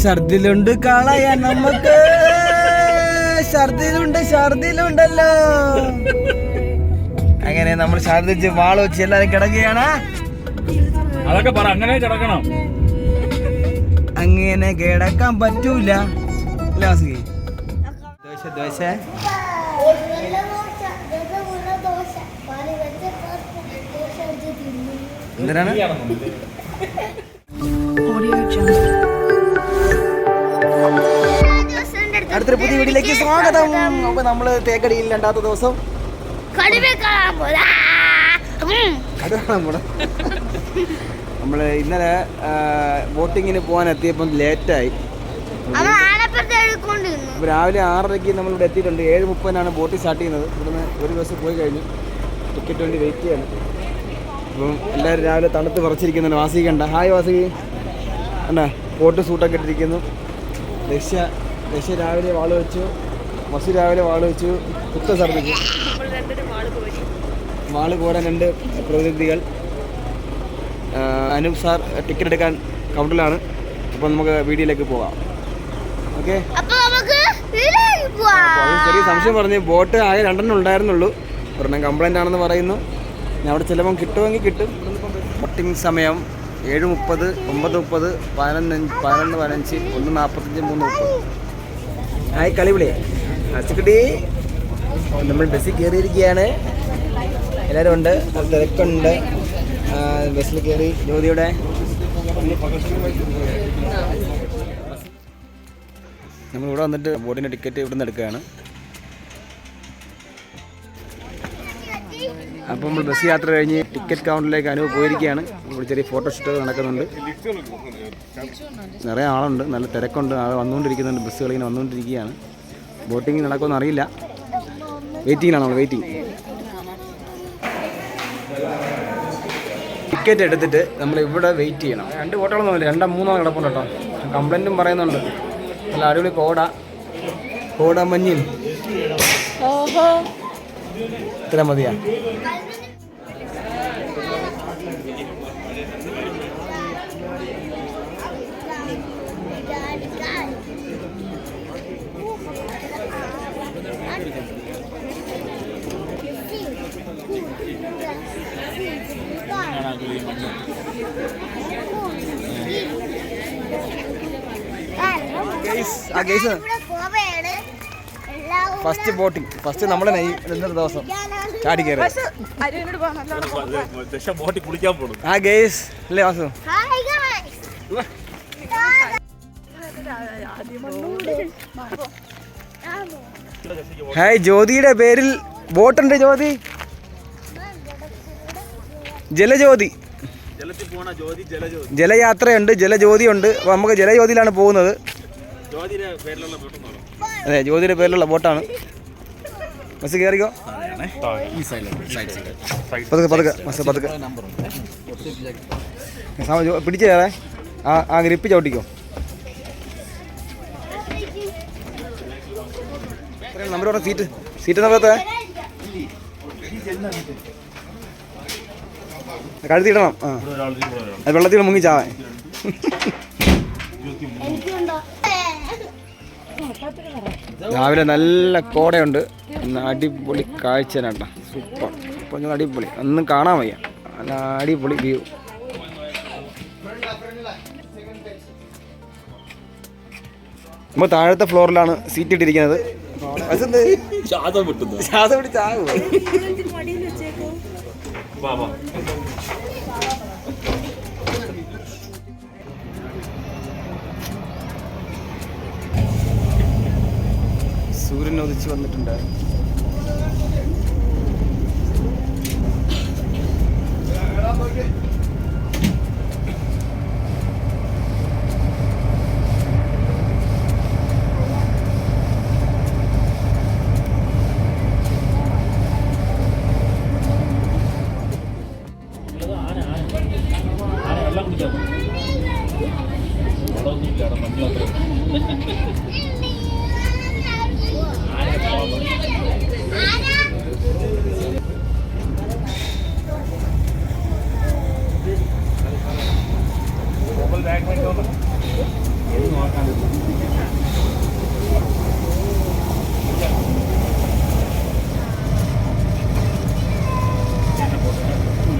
ഛർദിലുണ്ട് കളയാൻ നമുക്ക്, ഛർദിലുണ്ടല്ലോ. അങ്ങനെ നമ്മൾ ഛർദിച്ച് വാള് വെച്ച് എല്ലാരും കിടക്കുകയാണ്. അതൊക്കെ പറ, അങ്ങനെ കിടക്കണം. അങ്ങനെ കിടക്കാൻ പറ്റൂല. ദോശ എന്തിനാണ്? അടുത്തൊരു പുതിയ വീട്ടിലേക്ക് സ്വാഗതം. അപ്പൊ നമ്മള് തേക്കടിയിൽ രണ്ടാമത്തെ ദിവസം നമ്മള് ഇന്നലെ ബോട്ടിങ്ങിന് പോകാൻ എത്തിയപ്പം ലേറ്റായി. രാവിലെ 6:30 നമ്മളിവിടെ എത്തിയിട്ടുണ്ട്. 7:30 ബോട്ട് സ്റ്റാർട്ട് ചെയ്യുന്നത്. ഇവിടുന്ന് ഒരു ദിവസം പോയി കഴിഞ്ഞു. ടിക്കറ്റ് വേണ്ടി വെയിറ്റ് ചെയ്യാണ്. അപ്പം എല്ലാവരും രാവിലെ തണുത്ത് വിറച്ചിരിക്കുന്നുണ്ട്. വാസിക കണ്ട? ഹായ് വാസിക കണ്ടാ? കോട്ട് സൂട്ടൊക്കെ ഇട്ടിരിക്കുന്നു. ദശ രാവിലെ വാള് വെച്ചു, മസു രാവിലെ വാള് വെച്ചു, കുത്ത ഛർദ്ദിച്ചു. വാള് പോരാൻ 2 പ്രതിനിധികൾ. അനൂപ് സാർ ടിക്കറ്റ് എടുക്കാൻ കൗണ്ടറിലാണ്. അപ്പം നമുക്ക് വീഡിയോയിലേക്ക് പോകാം. ഓക്കെ, ചെറിയ സംശയം പറഞ്ഞു. ബോട്ട് ആകെ 2 ഉണ്ടായിരുന്നുള്ളൂ. ഒരെണ്ണം കംപ്ലൈൻ്റ് ആണെന്ന് പറയുന്നു. ഞാൻ അവിടെ ചിലപ്പം കിട്ടുമെങ്കിൽ കിട്ടും. ബോട്ടിംഗ് സമയം 7:30, 9:30, 11:15, 1:45, 1:45, 3:30. ഹായ് കളിവിളിയെ അച്ചുക്കുട്ടി. നമ്മൾ ബസ്സിൽ കയറിയിരിക്കുകയാണ്. എല്ലാവരും ഉണ്ട്, തിരക്കുണ്ട്. ബസ്സിൽ കയറി. ജ്യോതിയുടെ നമ്മളിവിടെ വന്നിട്ട് ബോട്ടിൻ്റെ ടിക്കറ്റ് ഇവിടെ നിന്ന് എടുക്കുകയാണ്. അപ്പോൾ നമ്മൾ ബസ് യാത്ര കഴിഞ്ഞ് ടിക്കറ്റ് കൗണ്ടറിലേക്ക് അനുഭവം പോയിരിക്കുകയാണ്. ഇവിടെ ചെറിയ ഫോട്ടോഷൂട്ട് നടക്കുന്നുണ്ട്. നിറയെ ആളുണ്ട്, നല്ല തിരക്കുണ്ട്. ആൾ വന്നുകൊണ്ടിരിക്കുന്നുണ്ട്. ബസ്സുകൾ ഇങ്ങനെ വന്നുകൊണ്ടിരിക്കുകയാണ്. ബോട്ടിങ് നടക്കുമെന്ന് അറിയില്ല. വെയിറ്റിങ്ങിലാണ് നമ്മൾ, വെയിറ്റിംഗ്. ടിക്കറ്റ് എടുത്തിട്ട് നമ്മൾ ഇവിടെ വെയിറ്റ് ചെയ്യണം. 2 ബോട്ടുകളൊന്നുമില്ല, 2-3 കിടപ്പുണ്ട് കേട്ടോ. കംപ്ലൈൻറ്റും പറയുന്നുണ്ട്. നല്ല അടിപൊളി കോട മഞ്ഞിൽ. ഇത്ര മതിയാ? ഫസ്റ്റ് ബോട്ടിങ്, ഫസ്റ്റ് നമ്മളെ ഇന്നത്തെ ദിവസം ചാടി കയറി. ആ ഗേസ് അല്ലേ വാസു? ഹായ്. ജ്യോതിയുടെ പേരിൽ ബോട്ടുണ്ട്. ജ്യോതി, ജലജ്യോതി, ജലയാത്രയുണ്ട്, ജലജ്യോതിയുണ്ട്. അപ്പോൾ നമുക്ക് ജലജ്യോതിയിലാണ് പോകുന്നത്. അതെ, ജ്യോതിയുടെ പേരിലുള്ള ബോട്ടാണ്. ബസ് കയറിക്കോ. പതുക്കെ പിടിച്ചു കയറേ. ആ ഗ്രിപ്പ് ചവിട്ടിക്കോ. നമ്പർ പറഞ്ഞ സീറ്റ് നമ്പറത്തെ കഴുത്തിടണം. ആ, അത് വെള്ളത്തിൽ മുങ്ങി ചാവാൻ. രാവിലെ നല്ല കോടയുണ്ട്. അടിപൊളി കാഴ്ച കേട്ടോ. സൂപ്പർ, കുറഞ്ഞ അടിപൊളി. ഒന്നും കാണാൻ വയ്യ. നല്ല അടിപൊളി വ്യൂ. നമ്മൾ താഴത്തെ ഫ്ലോറിലാണ് സീറ്റ് ഇട്ടിരിക്കുന്നത്. ശ്വാസം പിടിച്ച് ആകുമോ? സൂര്യൻ ഉദിച്ച് വന്നിട്ടുണ്ട്.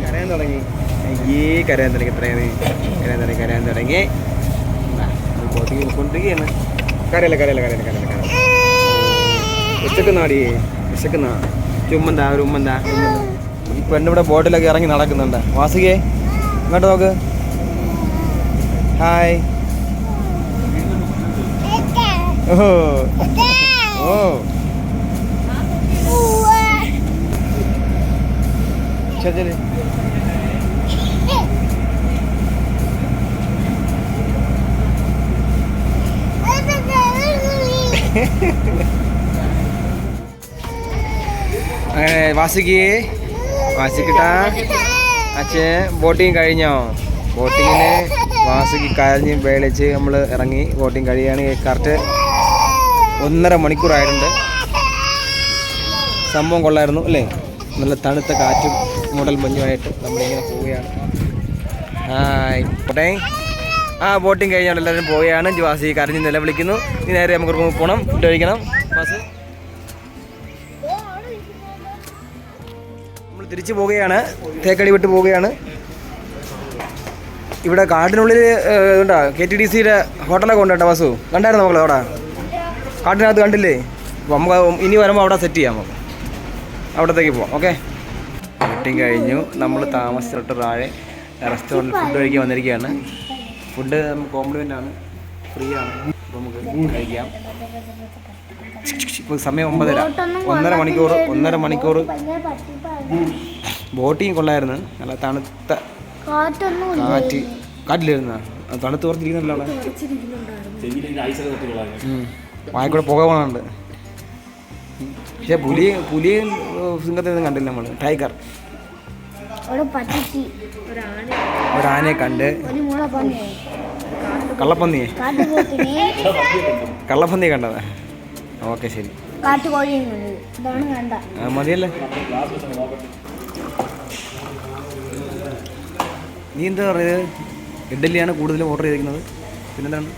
കരയാൻ തുടങ്ങി. അയ്യേ കരയാൻ തുടങ്ങി. കരയാൻ തുടങ്ങി. ബോട്ടിങ് കൊണ്ടിരിക്കുകയാണ്. കരയല്ല. വിശക്കുന്ന ചുമ്മന്താ ഒരു ഉമ്മന്താ. ഈ പെണ്ണിവിടെ ബോട്ടിലൊക്കെ ഇറങ്ങി നടക്കുന്നുണ്ട്. വാസുകേ ഇങ്ങോട്ട് നോക്ക്. ഹായ്. ഓ ശരി. വാസിക്കിട്ടാ അച്ഛൻ ബോട്ടിങ് കഴിഞ്ഞോ? ബോട്ടിങ്ങിന് വാസുകി കരഞ്ഞ് വേളിച്ച് നമ്മൾ ഇറങ്ങി. ബോട്ടിങ് കഴിയാണ്. കറക്റ്റ് 1.5 മണിക്കൂറായിട്ടുണ്ട്. സംഭവം കൊള്ളായിരുന്നു അല്ലേ? നല്ല തണുത്ത കാറ്റും മൂടൽ മഞ്ഞുമായിട്ട് നമ്മളിങ്ങനെ പോവുകയാണ്. പോട്ടെ. ബോട്ടിങ് കഴിഞ്ഞാൽ എല്ലാവരും പോവുകയാണ്. വാസി കരഞ്ഞ് നിലവിളിക്കുന്നു. ഇനി നേരെ നമുക്ക് റൂമിൽ പോകണം, ഫുഡ് കഴിക്കണം. ബസ് നമ്മൾ തിരിച്ചു പോവുകയാണ്. തേക്കടി വിട്ട് പോവുകയാണ്. ഇവിടെ കാട്ടിനുള്ളിൽ ഉണ്ടാ KTDCയുടെ ഹോട്ടലൊക്കെ ഉണ്ട് കേട്ടോ. ബസ്സു കണ്ടായിരുന്നു മക്കളെ? അവിടെ കാട്ടിനകത്ത് കണ്ടില്ലേ? അപ്പോൾ നമുക്ക് ഇനി വരുമ്പോൾ അവിടെ സെറ്റ് ചെയ്യാം. നമുക്ക് അവിടത്തേക്ക് പോവാം. ഓക്കെ. ബോട്ടിങ് കഴിഞ്ഞു. നമ്മൾ താമസിച്ചിട്ട് താഴെ റെസ്റ്റോറൻറ്റിൽ ഫുഡ് കഴിക്കാൻ വന്നിരിക്കുകയാണ്. ഫുഡ് കോംപ്ലിമെൻ്റ് ആണ്, ഫ്രീ ആണ്. അപ്പോൾ നമുക്ക് കഴിക്കാം. ഇപ്പോൾ സമയം 9:30. 1.5 മണിക്കൂർ ബോട്ടിങ് കൊള്ളായിരുന്നു. നല്ല തണുത്ത കാറ്റിലിരുന്ന തണുത്ത് കുറച്ചിരിക്കുന്നില്ല അവിടെ. വായിക്കൂടെ പുക പോകണുണ്ട്. പക്ഷെ പുലിയും സിംഹത്തിനൊന്നും കണ്ടില്ല നമ്മൾ. ടൈഗർ, ഒരാനയെ കണ്ട്. കള്ളപ്പന്നിയെ കണ്ടതാ? ഓക്കെ ശരി, മതിയല്ലേ. നീ എന്താ പറയുന്നത്? ഇഡ്ഡലിയാണ് കൂടുതലും ഓർഡർ ചെയ്തിരിക്കുന്നത്. പിന്നെന്താണ്?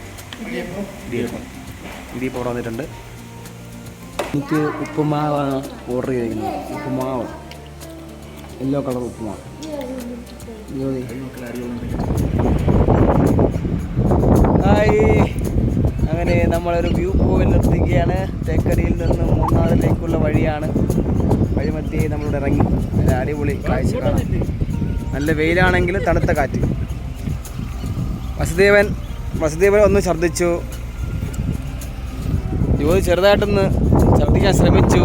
ഇടിയപ്പം അവിടെ വന്നിട്ടുണ്ട്. എനിക്ക് ഉപ്പുമാവാണ് ഓർഡർ ചെയ്തിരിക്കുന്നത്. ഉപ്പുമാവ്, യെല്ലോ കളർ ഉപ്പുമാവ്. ഹായ്. അങ്ങനെ നമ്മളൊരു വ്യൂ പോയിന്റ് നിർത്തിക്കുകയാണ്. തേക്കടിയിൽ നിന്ന് മൂന്നാറിലേക്കുള്ള വഴിയാണ്. വഴിമധ്യേ നമ്മളിവിടെ ഇറങ്ങി. നല്ല അടിപൊളി കാഴ്ച കാണാം. നല്ല വെയിലാണെങ്കിൽ തണുത്ത കാറ്റ്. വസുദേവൻ ഒന്ന് ഛർദ്ദിച്ചു. ജ്യോതി ചെറുതായിട്ടൊന്ന് ഛർദ്ദിക്കാൻ ശ്രമിച്ചു.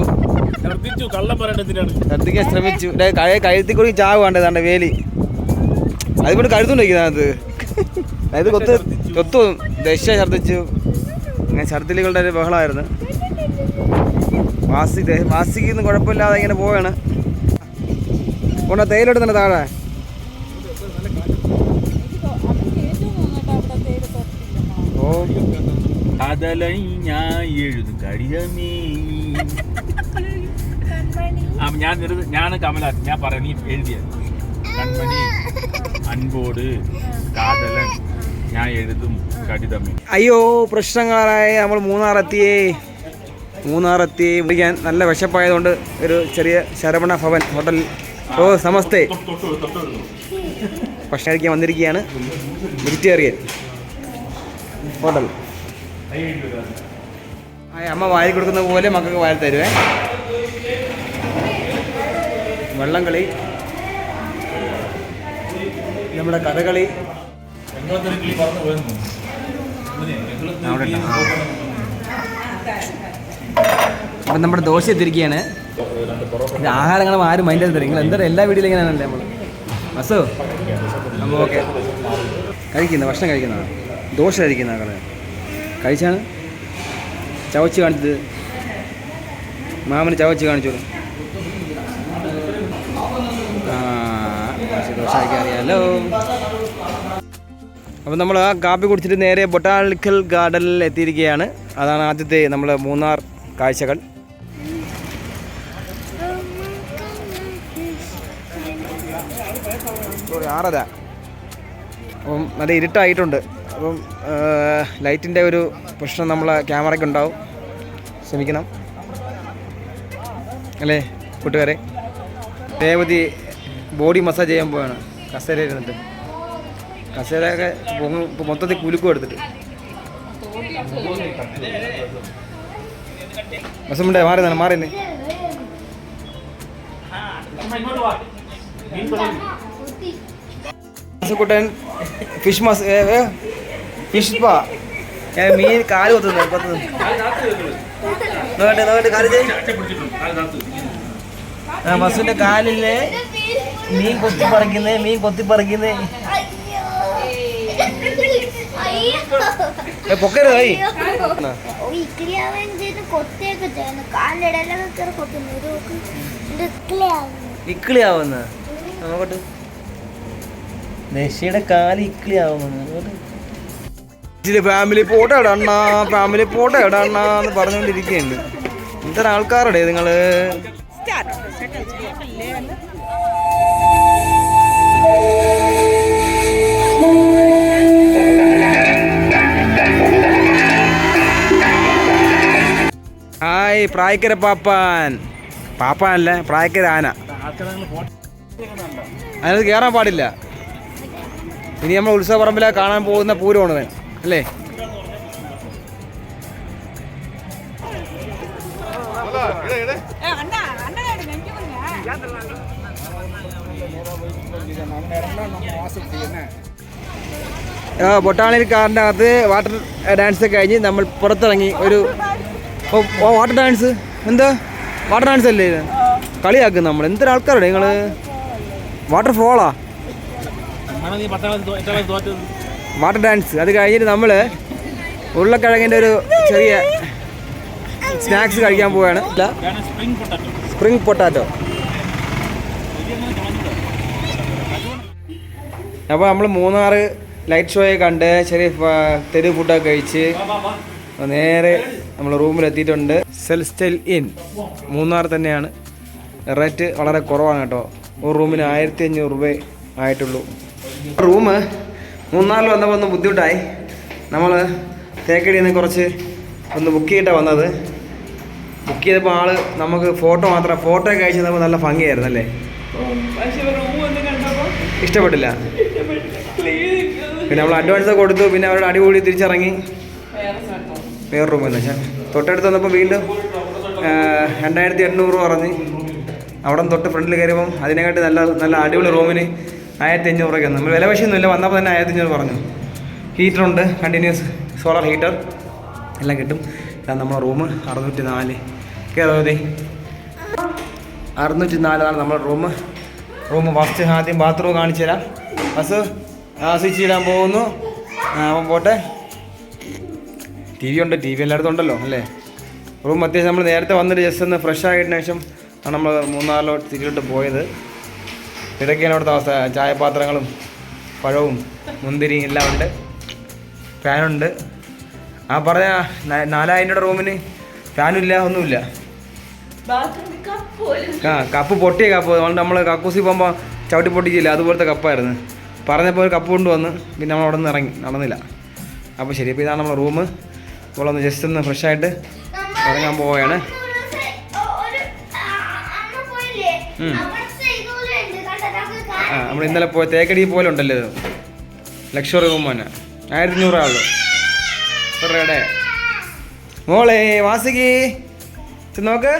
കഴുത്തി കൂടി ചാവ് വേണ്ടതാണ്ട് വേലി. അതിവിടെ കഴുത്തുണ്ടിരിക്കുന്നത്. അതായത് കൊത്തും ദശ ഛർദ്ദിച്ചു. അങ്ങനെ ഛർദ്ദിലുകളുടെ ഒരു ബഹളമായിരുന്നു. വാസിക്കൊന്നും കുഴപ്പമില്ലാതെ ഇങ്ങനെ പോവാണ്. കൊണ്ട തേയിലോട്ട് തന്നെ താഴെ. ഓ ഞാൻ കമല, ഞാൻ പറയാം, നീ എഴുതിയ കൺമണി, അൻപോട്, കാതലൻ, ഞാൻ എഴുതും കടിതമേ. അയ്യോ, പ്രശ്നങ്ങളായി. നമ്മൾ മൂന്നാറെത്തി വിളിക്കാൻ നല്ല വിശപ്പായതുകൊണ്ട് ഒരു ചെറിയ ശരവണ ഭവൻ ഹോട്ടൽ. ഓ നമസ്തേ. ഭക്ഷണം കഴിക്കാൻ വന്നിരിക്കുകയാണ്. Vegetarian hotel. അമ്മ വായിൽ കൊടുക്കുന്ന പോലെ മക്കൾക്ക് വായിൽ തരുവേ. വെള്ളം കളി, നമ്മുടെ കഥകളി. അപ്പം നമ്മുടെ ദോശ എത്തിരിക്കുകയാണ്. ഇത് ആഹാരങ്ങളും ആരും മൈൻഡ് ചെയ്ത് തരും. നിങ്ങൾ എന്തായാലും എല്ലാ വീട്ടിലും ഇങ്ങനെയാണല്ലേ നമ്മൾ. ബസ്സോ നമ്മൾ ഓക്കെ ഭക്ഷണം കഴിക്കുന്നതാണ്. ദോശ കഴിക്കുന്ന ആളെ കഴിച്ചാണ് ചവച്ച് കാണിച്ചത്. മാമന് ചവച്ച് കാണിച്ചോളൂ. ദോശ കഴിക്കാൻ അറിയാമല്ലോ. അപ്പോൾ നമ്മൾ ആ കാപ്പി കുടിച്ചിട്ട് നേരെ ബൊട്ടാണിക്കൽ ഗാർഡനിൽ എത്തിയിരിക്കുകയാണ്. അതാണ് ആദ്യത്തെ നമ്മുടെ മൂന്നാർ കാഴ്ചകൾ. അപ്പം നല്ല ഇരുട്ടായിട്ടുണ്ട്. അപ്പം ലൈറ്റിൻ്റെ ഒരു പ്രശ്നം നമ്മളെ ക്യാമറയ്ക്ക് ഉണ്ടാവും, ക്ഷമിക്കണം അല്ലേ കൂട്ടുകാരെ. രേവതി ബോഡി മസാജ് ചെയ്യാൻ പോവാണ് കസേര ഇരുന്നിട്ട്. കസേരയൊക്കെ ഇപ്പോൾ മൊത്തത്തിൽ കുലുക്കും എടുത്തിട്ട്. ബസ്സുണ്ടേ മാറിന്നെ കുട്ടൻ ഫിഷ് ഫിഷ് പാ മീൻ കാല് കൊത്തുന്നു. മസുവിന്റെ കാലില് മീൻ കൊത്തിപ്പറിക്കുന്നേ പൊക്കരുത് കൈ. ഇക്കിളിയാവുന്ന നോക്കട്ടെ, നെഷിയുടെ കാല് ഇക്കിളിയാവുന്നു. ഫാമിലി ഫോട്ടോ ഇടണ്ണ എന്ന് പറഞ്ഞുകൊണ്ടിരിക്കുകയുണ്ട്. ഇത്ര ആൾക്കാരുടെ നിങ്ങള് ഹായ് പ്രായക്കര പാപ്പാനല്ല പ്രായക്കര ആന. അതിനകത്ത് കയറാൻ പാടില്ല. ഇനി നമ്മൾ ഉത്സവപ്പറമ്പിലെ കാണാൻ പോകുന്ന പൂരമാണ് വേണം അല്ലേ. ബൊട്ടാണിക്കാരൻ്റെ അകത്ത് വാട്ടർ ഡാൻസ് കഴിഞ്ഞ് നമ്മൾ പുറത്തിറങ്ങി. ഒരു വാട്ടർ ഡാൻസ് എന്താ വാട്ടർ ഡാൻസ് അല്ലേ ഇത്? കളിയാക്കും നമ്മൾ. എന്തൊരു ആൾക്കാരുടെ നിങ്ങൾ. വാട്ടർ ഫോളാ വാട്ടർ ഡാൻസ്. അത് കഴിഞ്ഞിട്ട് നമ്മൾ ഉരുളക്കിഴങ്ങിൻ്റെ ഒരു ചെറിയ സ്നാക്സ് കഴിക്കാൻ പോവുകയാണ്. Spring potato. അപ്പോൾ നമ്മൾ മൂന്നാർ ലൈറ്റ് ഷോയെ കണ്ട് ചെറിയ തെരുവ് ഫുഡൊക്കെ കഴിച്ച് നേരെ നമ്മൾ റൂമിലെത്തിയിട്ടുണ്ട്. സെൽസ്റ്റൈൽ ഇൻ മൂന്നാർ തന്നെയാണ്. റേറ്റ് വളരെ കുറവാണ് കേട്ടോ. ഒരു റൂമിന് 1500 രൂപ ആയിട്ടുള്ളൂ. റൂമ് മൂന്നാറിൽ വന്നപ്പോൾ ഒന്ന് ബുദ്ധിമുട്ടായി. നമ്മൾ തേക്കടിയിൽ നിന്ന് കുറച്ച് ഒന്ന് ബുക്ക് ചെയ്തിട്ടാണ് വന്നത്. ബുക്ക് ചെയ്തപ്പോൾ ആൾ നമുക്ക് ഫോട്ടോ ഒക്കെ അയച്ചു തന്നപ്പോൾ നല്ല ഭംഗിയായിരുന്നു അല്ലേ. ഇഷ്ടപ്പെട്ടില്ല. പിന്നെ നമ്മൾ അഡ്വാൻസ് കൊടുത്തു. പിന്നെ അവരുടെ അടിപൊളി തിരിച്ചിറങ്ങി വേറെ റൂമെന്ന് വെച്ചാൽ തൊട്ടടുത്ത് വന്നപ്പോൾ വീണ്ടും 2800 രൂപ പറഞ്ഞ്. അവിടെ തൊട്ട് ഫ്രണ്ടിൽ കയറിയപ്പം അതിനെക്കാട്ടി നല്ല അടിപൊളി റൂമിന് 1500 രൂപയ്ക്ക് നമ്മൾ വില വശമൊന്നുമില്ല. വന്നപ്പോൾ തന്നെ 1500 പറഞ്ഞു. ഹീറ്ററുണ്ട്, കണ്ടിന്യൂസ് സോളാർ ഹീറ്റർ എല്ലാം കിട്ടും. ഇതാണ് നമ്മളെ റൂം. 604 കയറി 604 നമ്മുടെ റൂം ഫസ്റ്റ്. ആദ്യം ബാത്റൂം കാണിച്ചു തരാം. ബസ് സ്വിച്ച് ഇടാൻ പോകുന്നു. അപ്പം പോട്ടെ. TV ഉണ്ട്, TV എല്ലായിടത്തും ഉണ്ടല്ലോ അല്ലേ. റൂം അത്യാവശ്യം നമ്മൾ നേരത്തെ വന്നിട്ട് ജസ്റ്റ് ഒന്ന് ഫ്രഷ് ആയതിനു ശേഷം ആണ് നമ്മൾ മൂന്നാറിലോട്ട് തിരിച്ചിട്ട് പോയത്. ഇടയ്ക്കാണ് അവിടുത്തെ അവസ്ഥ. ചായപാത്രങ്ങളും പഴവും മുന്തിരിയും എല്ലാം ഉണ്ട്. ഫാനുണ്ട്. ആ പറഞ്ഞ 4000 രൂപയുടെ റൂമിന് ഫാനില്ല, ഒന്നുമില്ല. കപ്പ് പൊട്ടിയ കപ്പ് നമ്മൾ കക്കൂസി പോകുമ്പോൾ ചവിട്ടി പൊട്ടിച്ചില്ല, അതുപോലത്തെ കപ്പായിരുന്നു. പറഞ്ഞപ്പോൾ ഒരു കപ്പ് കൊണ്ടുവന്ന് പിന്നെ നമ്മൾ അവിടെ നിന്ന് നടന്നില്ല. അപ്പോൾ ശരി, അപ്പോൾ ഇതാണ് നമ്മുടെ റൂം. ഇപ്പോൾ ഒന്ന് ജസ്റ്റ് ഒന്ന് ഫ്രഷ് ആയിട്ട് ഇറങ്ങാൻ പോവുകയാണ്. നമ്മൾ ഇന്നലെ പോയ തേക്കടി പോലെ ഉണ്ടല്ലോ ഇത്. ലക്ഷറി റൂം തന്നെ 1500 ആളോ റേടെ. മോളെ വാസുകി നോക്ക്.